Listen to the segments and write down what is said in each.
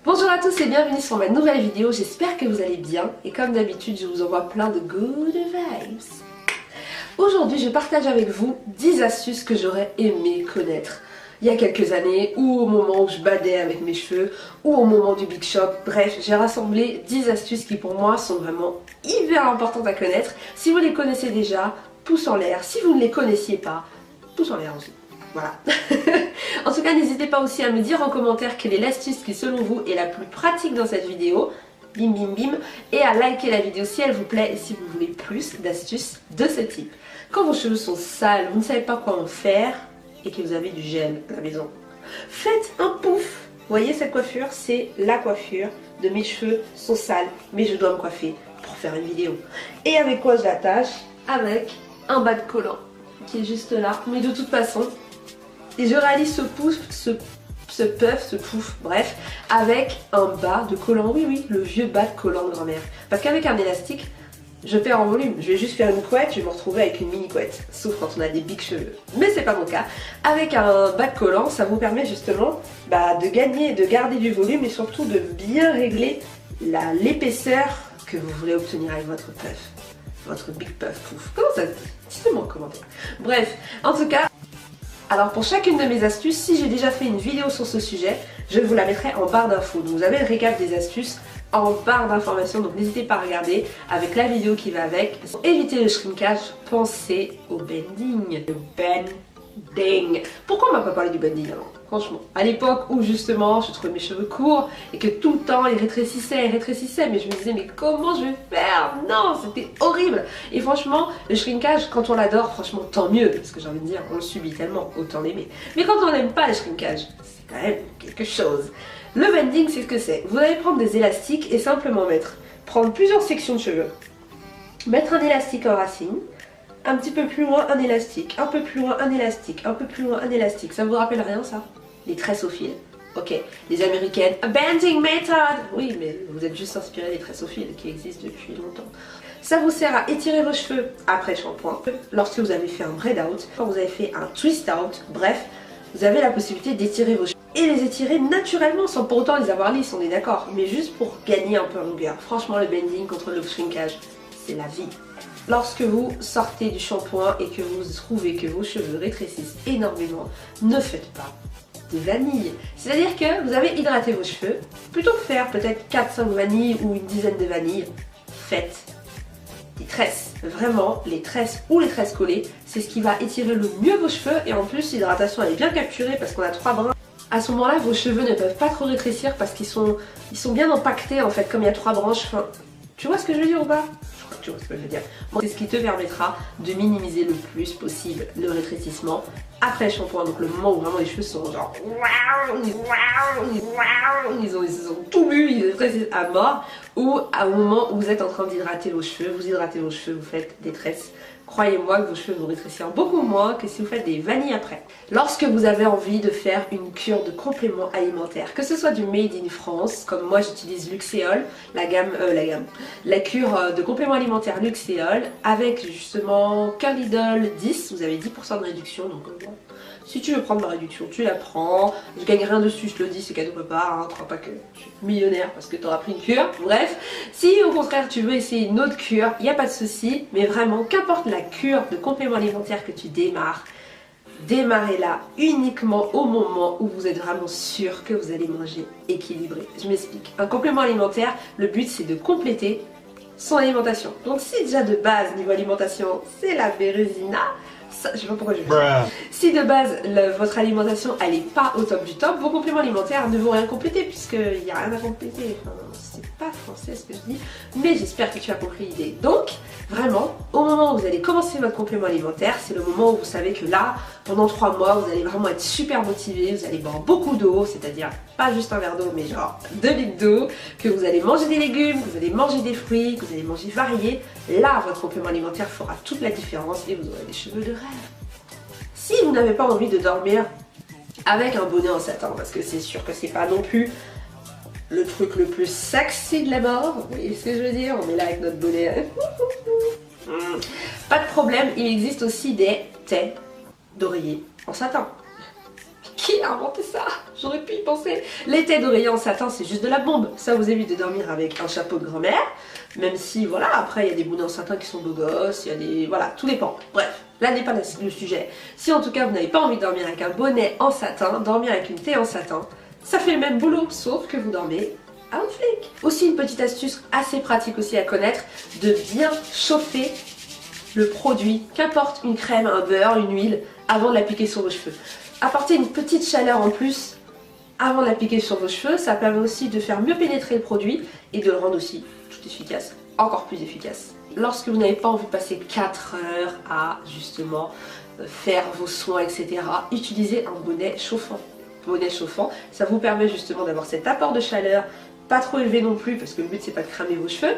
Bonjour à tous et bienvenue sur ma nouvelle vidéo, j'espère que vous allez bien et comme d'habitude je vous envoie plein de good vibes. Aujourd'hui je partage avec vous 10 astuces que j'aurais aimé connaître il y a quelques années ou au moment où je badais avec mes cheveux ou au moment du Big Shop. Bref, j'ai rassemblé 10 astuces qui pour moi sont vraiment hyper importantes à connaître. Si vous les connaissez déjà, pouce en l'air. Si vous ne les connaissiez pas, pouce en l'air aussi. Voilà. En tout cas, n'hésitez pas aussi à me dire en commentaire quelle est l'astuce qui selon vous est la plus pratique dans cette vidéo. Bim bim bim. Et à liker la vidéo si elle vous plaît et si vous voulez plus d'astuces de ce type. Quand vos cheveux sont sales, vous ne savez pas quoi en faire et que vous avez du gel à la maison, faites un pouf. Vous voyez cette coiffure, c'est la coiffure de mes cheveux sont sales, mais je dois me coiffer pour faire une vidéo. Et avec quoi je l'attache? Avec un bas de collant qui est juste là. Mais de toute façon, et je réalise ce pouf, ce pouf, bref, avec un bas de collant. Oui, le vieux bas de collant de grand-mère. Parce qu'avec un élastique, je perds en volume. Je vais juste faire une couette, je vais me retrouver avec une mini couette. Sauf quand on a des big cheveux. Mais c'est pas mon cas. Avec un bas de collant, ça vous permet justement de gagner, de garder du volume et surtout de bien régler l'épaisseur que vous voulez obtenir avec votre puff. Votre big puff pouf. Comment ça se dit? Dites-moi en commentaire. Bref, en tout cas, alors pour chacune de mes astuces, si j'ai déjà fait une vidéo sur ce sujet, je vous la mettrai en barre d'infos. Donc vous avez le récap des astuces en barre d'informations, donc n'hésitez pas à regarder avec la vidéo qui va avec. Pour éviter le shrinkage, pensez au bending. Le bending. Pourquoi on m'a pas parlé du bending avant? Franchement, à l'époque où justement je trouvais mes cheveux courts et que tout le temps ils rétrécissaient, mais je me disais mais comment je vais faire? Non, c'était horrible. Et franchement, le shrinkage, quand on l'adore, franchement tant mieux, parce que j'ai envie de dire, on le subit tellement, autant l'aimer. Mais quand on n'aime pas le shrinkage, c'est quand même quelque chose. Le bending, c'est ce que c'est. Vous allez prendre des élastiques et simplement prendre plusieurs sections de cheveux, mettre un élastique en racine, un petit peu plus loin un élastique, un peu plus loin un élastique, un peu plus loin un élastique. Ça vous rappelle rien ça? Les tresses au fil. Ok, les américaines, a bending method. Oui, mais vous êtes juste inspiré des tresses au fil qui existent depuis longtemps. Ça vous sert à étirer vos cheveux après shampoing, lorsque vous avez fait un braid out, quand vous avez fait un twist out, bref, vous avez la possibilité d'étirer vos cheveux. Et les étirer naturellement sans pour autant les avoir lisses, on est d'accord, mais juste pour gagner un peu en longueur. Franchement, le bending contre le shrinkage, c'est la vie. Lorsque vous sortez du shampoing et que vous trouvez que vos cheveux rétrécissent énormément, ne faites pas de vanille. C'est-à-dire que vous avez hydraté vos cheveux, plutôt que faire peut-être 4-5 vanilles ou une dizaine de vanilles, faites des tresses. Vraiment, les tresses ou les tresses collées, c'est ce qui va étirer le mieux vos cheveux et en plus l'hydratation elle est bien capturée parce qu'on a 3 brins. À ce moment-là, vos cheveux ne peuvent pas trop rétrécir parce qu'ils sont bien empaquetés en fait, comme il y a 3 branches. Enfin, tu vois ce que je veux dire ou pas? Tu vois ce que je veux dire. Bon, c'est ce qui te permettra de minimiser le plus possible le rétrécissement après le shampoing. Donc le moment où vraiment les cheveux sont genre ils sont tout mus, ils rétrécissent à mort, ou au moment où vous êtes en train d'hydrater vos cheveux, vous hydratez vos cheveux, vous faites des tresses. Croyez-moi que vos cheveux vont rétrécir beaucoup moins que si vous faites des vanilles après. Lorsque vous avez envie de faire une cure de compléments alimentaires, que ce soit du Made in France, comme moi j'utilise Luxéol, la cure de compléments alimentaires Luxéol, avec justement Curly Doll 10, vous avez 10% de réduction, donc si tu veux prendre ma réduction, tu la prends. Je gagne rien dessus, je te le dis, c'est cadeau papa, hein. Crois pas que je suis millionnaire parce que tu auras pris une cure. Bref, si au contraire tu veux essayer une autre cure, il n'y a pas de souci. Mais vraiment, qu'importe la cure de complément alimentaire que tu démarres, démarrez-la uniquement au moment où vous êtes vraiment sûr que vous allez manger équilibré. Je m'explique. Un complément alimentaire, le but c'est de compléter son alimentation. Donc si déjà de base, niveau alimentation, c'est la bérésina, ça, je sais pas pourquoi je dis ça. Si de base votre alimentation elle est pas au top du top, vos compléments alimentaires ne vont rien compléter puisqu'il n'y a rien à compléter. Enfin, c'est pas français ce que je dis, mais j'espère que tu as compris l'idée. Donc vraiment, au moment où vous allez commencer votre complément alimentaire, c'est le moment où vous savez que là, pendant 3 mois, vous allez vraiment être super motivé, vous allez boire beaucoup d'eau, c'est-à-dire pas juste un verre d'eau, mais genre 2 litres d'eau, que vous allez manger des légumes, que vous allez manger des fruits, que vous allez manger varié. Là, votre complément alimentaire fera toute la différence et vous aurez des cheveux de rêve. Si vous n'avez pas envie de dormir avec un bonnet en satin, parce que c'est sûr que c'est pas non plus le truc le plus sexy de la mort, vous voyez ce que je veux dire? On est là avec notre bonnet. Pas de problème, il existe aussi des thés d'oreiller en satin. Qui a inventé ça? j'aurais pu y penser. Les têtes d'oreiller en satin, c'est juste de la bombe. Ça vous évite de dormir avec un chapeau de grand-mère. Même si, voilà, après, il y a des bonnets en satin qui sont beaux gosses, il y a des... Voilà, tout dépend. Bref, là n'est pas le sujet. Si en tout cas, vous n'avez pas envie de dormir avec un bonnet en satin, dormir avec une thé en satin, ça fait le même boulot, sauf que vous dormez à un flic. Aussi, une petite astuce assez pratique aussi à connaître, de bien chauffer le produit, qu'importe une crème, un beurre, une huile, avant de l'appliquer sur vos cheveux. Apporter une petite chaleur en plus avant de l'appliquer sur vos cheveux, ça permet aussi de faire mieux pénétrer le produit et de le rendre aussi tout efficace, encore plus efficace. Lorsque vous n'avez pas envie de passer 4 heures à justement faire vos soins, etc., utilisez un bonnet chauffant. Bonnet chauffant, ça vous permet justement d'avoir cet apport de chaleur, pas trop élevé non plus parce que le but c'est pas de cramer vos cheveux,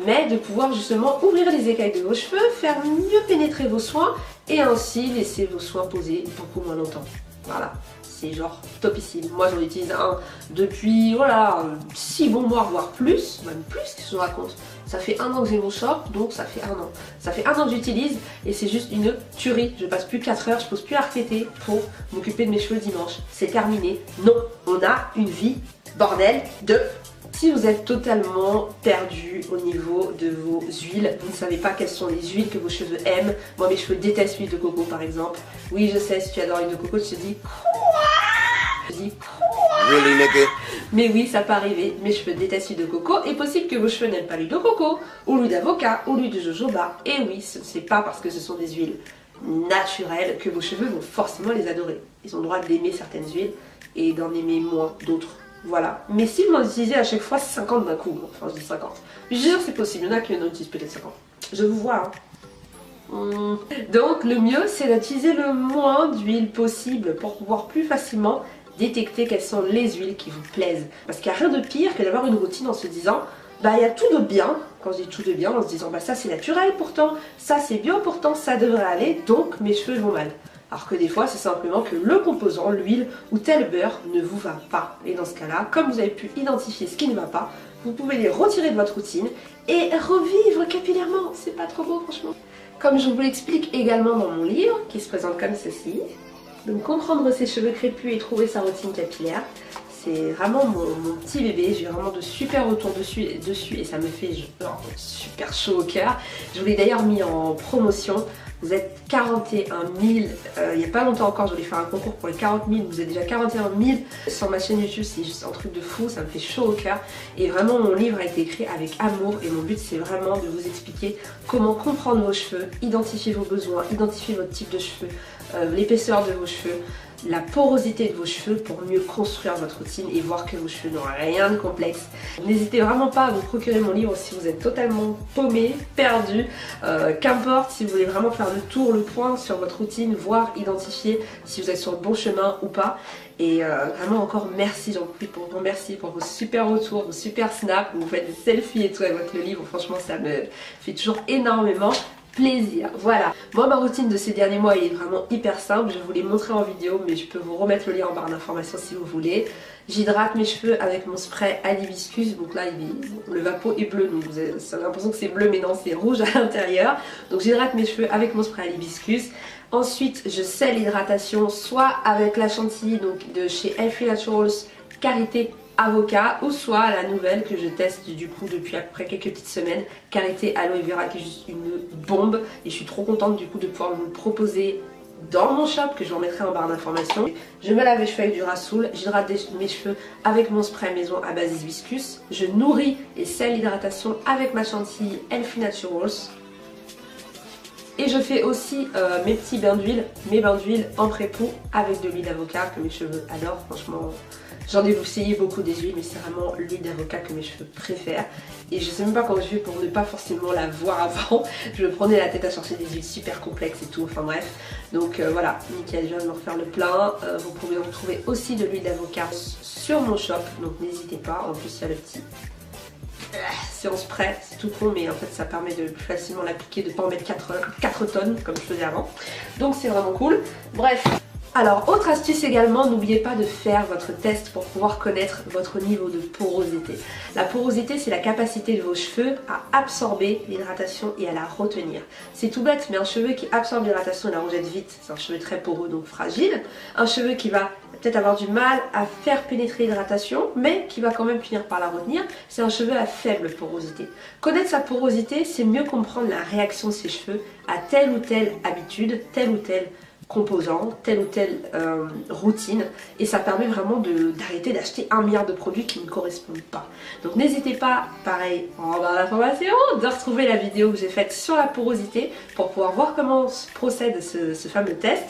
mais de pouvoir justement ouvrir les écailles de vos cheveux, faire mieux pénétrer vos soins et ainsi laisser vos soins poser beaucoup moins longtemps. Voilà, c'est genre topissime. Moi j'en utilise un depuis voilà 6 bons mois voire plus, même plus que je vous raconte. Ça fait 1 an que j'ai mon shop, donc ça fait 1 an. Ça fait 1 an que j'utilise et c'est juste une tuerie. Je passe plus 4 heures, je pose plus à RTT pour m'occuper de mes cheveux le dimanche. C'est terminé. Non, on a une vie, bordel, de... Si vous êtes totalement perdu au niveau de vos huiles, vous ne savez pas quelles sont les huiles que vos cheveux aiment. Moi mes cheveux détestent l'huile de coco par exemple. Oui je sais, si tu adores l'huile de coco, tu te dis quoi? Je dis quoi? Really, nigga? Mais oui, ça peut arriver, mes cheveux détestent l'huile de coco. Et possible que vos cheveux n'aiment pas l'huile de coco, ou l'huile d'avocat, ou l'huile de jojoba. Et oui, ce n'est pas parce que ce sont des huiles naturelles que vos cheveux vont forcément les adorer. Ils ont le droit d'aimer certaines huiles et d'en aimer moins d'autres. Voilà. Mais si vous en utilisez à chaque fois 50 d'un coup, enfin je dis 50, je jure c'est possible, il y en a qui en utilisent peut-être 50. Je vous vois, hein. Donc le mieux c'est d'utiliser le moins d'huile possible pour pouvoir plus facilement détecter quelles sont les huiles qui vous plaisent. Parce qu'il n'y a rien de pire que d'avoir une routine en se disant bah il y a tout de bien, quand je dis tout de bien, en se disant bah ça c'est naturel pourtant, ça c'est bio pourtant, ça devrait aller, donc mes cheveux vont mal. Alors que des fois, c'est simplement que le composant, l'huile ou tel beurre ne vous va pas. Et dans ce cas-là, comme vous avez pu identifier ce qui ne va pas, vous pouvez les retirer de votre routine et revivre capillairement. C'est pas trop beau, franchement. Comme je vous l'explique également dans mon livre, qui se présente comme ceci. Donc, comprendre ses cheveux crépus et trouver sa routine capillaire. C'est vraiment mon petit bébé, j'ai vraiment de super retours dessus et ça me fait super chaud au cœur. Je vous l'ai d'ailleurs mis en promotion. Vous êtes 41 000, il n'y a pas longtemps encore, je voulais faire un concours pour les 40 000, vous êtes déjà 41 000 sur ma chaîne YouTube, c'est juste un truc de fou, ça me fait chaud au cœur. Et vraiment mon livre a été écrit avec amour et mon but c'est vraiment de vous expliquer comment comprendre vos cheveux, identifier vos besoins, identifier votre type de cheveux, l'épaisseur de vos cheveux, la porosité de vos cheveux pour mieux construire votre routine et voir que vos cheveux n'ont rien de complexe. N'hésitez vraiment pas à vous procurer mon livre si vous êtes totalement paumé, perdu, qu'importe si vous voulez vraiment faire le tour, le point sur votre routine, voir, identifier si vous êtes sur le bon chemin ou pas. Et vraiment encore merci, j'en profite pour vous remercier pour vos super retours, vos super snaps, vous faites des selfies et tout avec le livre, franchement ça me fait toujours énormément plaisir. Voilà, moi ma routine de ces derniers mois elle est vraiment hyper simple, je vous l'ai montré en vidéo mais je peux vous remettre le lien en barre d'informations si vous voulez. J'hydrate mes cheveux avec mon spray à l'hibiscus, donc là le vapeau est bleu, donc vous avez l'impression que c'est bleu mais non c'est rouge à l'intérieur. Donc j'hydrate mes cheveux avec mon spray à l'hibiscus. Ensuite je scelle l'hydratation soit avec la chantilly donc de chez Healthy Naturals Karité avocat ou soit la nouvelle que je teste du coup depuis à peu près quelques petites semaines, Karité aloe vera qui est juste une bombe et je suis trop contente du coup de pouvoir vous le proposer dans mon shop que je vous remettrai en barre d'informations. Je me lave les cheveux avec du Rasoul, j'hydrate mes cheveux avec mon spray maison à base d'hibiscus, je nourris et scelle l'hydratation avec ma chantilly Healthy Naturals. Et je fais aussi mes petits bains d'huile, mes bains d'huile en pré-pou avec de l'huile d'avocat que mes cheveux adorent. Franchement, j'en ai essayé beaucoup des huiles, mais c'est vraiment l'huile d'avocat que mes cheveux préfèrent. Et je sais même pas comment je fais pour ne pas forcément la voir avant. Je me prenais la tête à chercher des huiles super complexes et tout, enfin bref. Donc voilà, nickel, je viens de me refaire le plein. Vous pouvez retrouver aussi de l'huile d'avocat sur mon shop, donc n'hésitez pas. En plus, il y a le petit... C'est en spray, c'est tout con mais en fait ça permet de plus facilement l'appliquer, de ne pas en mettre 4 tonnes comme je faisais avant. Donc c'est vraiment cool. Bref. Alors, autre astuce également, n'oubliez pas de faire votre test pour pouvoir connaître votre niveau de porosité. La porosité, c'est la capacité de vos cheveux à absorber l'hydratation et à la retenir. C'est tout bête, mais un cheveu qui absorbe l'hydratation et la rejette vite, c'est un cheveu très poreux, donc fragile. Un cheveu qui va peut-être avoir du mal à faire pénétrer l'hydratation, mais qui va quand même finir par la retenir, c'est un cheveu à faible porosité. Connaître sa porosité, c'est mieux comprendre la réaction de ses cheveux à telle ou telle habitude, tel ou tel composant, telle ou telle routine, et ça permet vraiment d'arrêter d'acheter 1 milliard de produits qui ne correspondent pas. Donc n'hésitez pas, pareil, en barre d'information, de retrouver la vidéo que j'ai faite sur la porosité pour pouvoir voir comment procède ce fameux test.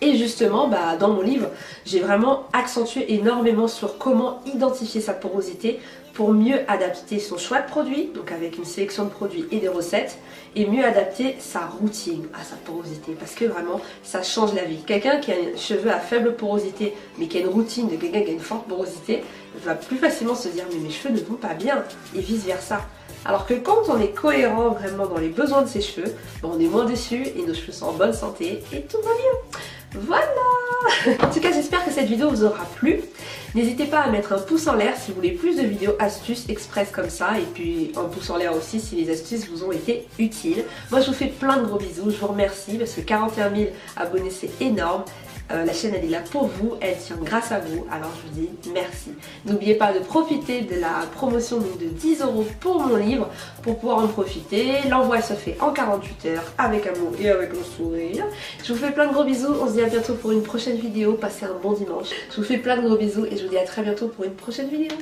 Et justement, dans mon livre, j'ai vraiment accentué énormément sur comment identifier sa porosité pour mieux adapter son choix de produits, donc avec une sélection de produits et des recettes, et mieux adapter sa routine à sa porosité, parce que vraiment, ça change la vie. Quelqu'un qui a les cheveux à faible porosité, mais qui a une routine de quelqu'un qui a une forte porosité, va plus facilement se dire « mais mes cheveux ne vont pas bien » et vice versa. Alors que quand on est cohérent vraiment dans les besoins de ses cheveux, on est moins déçu et nos cheveux sont en bonne santé et tout va bien. Voilà. En tout cas, j'espère que cette vidéo vous aura plu. N'hésitez pas à mettre un pouce en l'air si vous voulez plus de vidéos astuces express comme ça, et puis un pouce en l'air aussi si les astuces vous ont été utiles. Moi je vous fais plein de gros bisous, je vous remercie parce que 41 000 abonnés c'est énorme. La chaîne elle est là pour vous, elle tient grâce à vous, alors je vous dis merci. N'oubliez pas de profiter de la promotion de 10 € pour mon livre, pour pouvoir en profiter. L'envoi se fait en 48 heures avec amour et avec le sourire. Je vous fais plein de gros bisous, on se dit à bientôt pour une prochaine vidéo, passez un bon dimanche. Je vous fais plein de gros bisous et je vous dis à très bientôt pour une prochaine vidéo.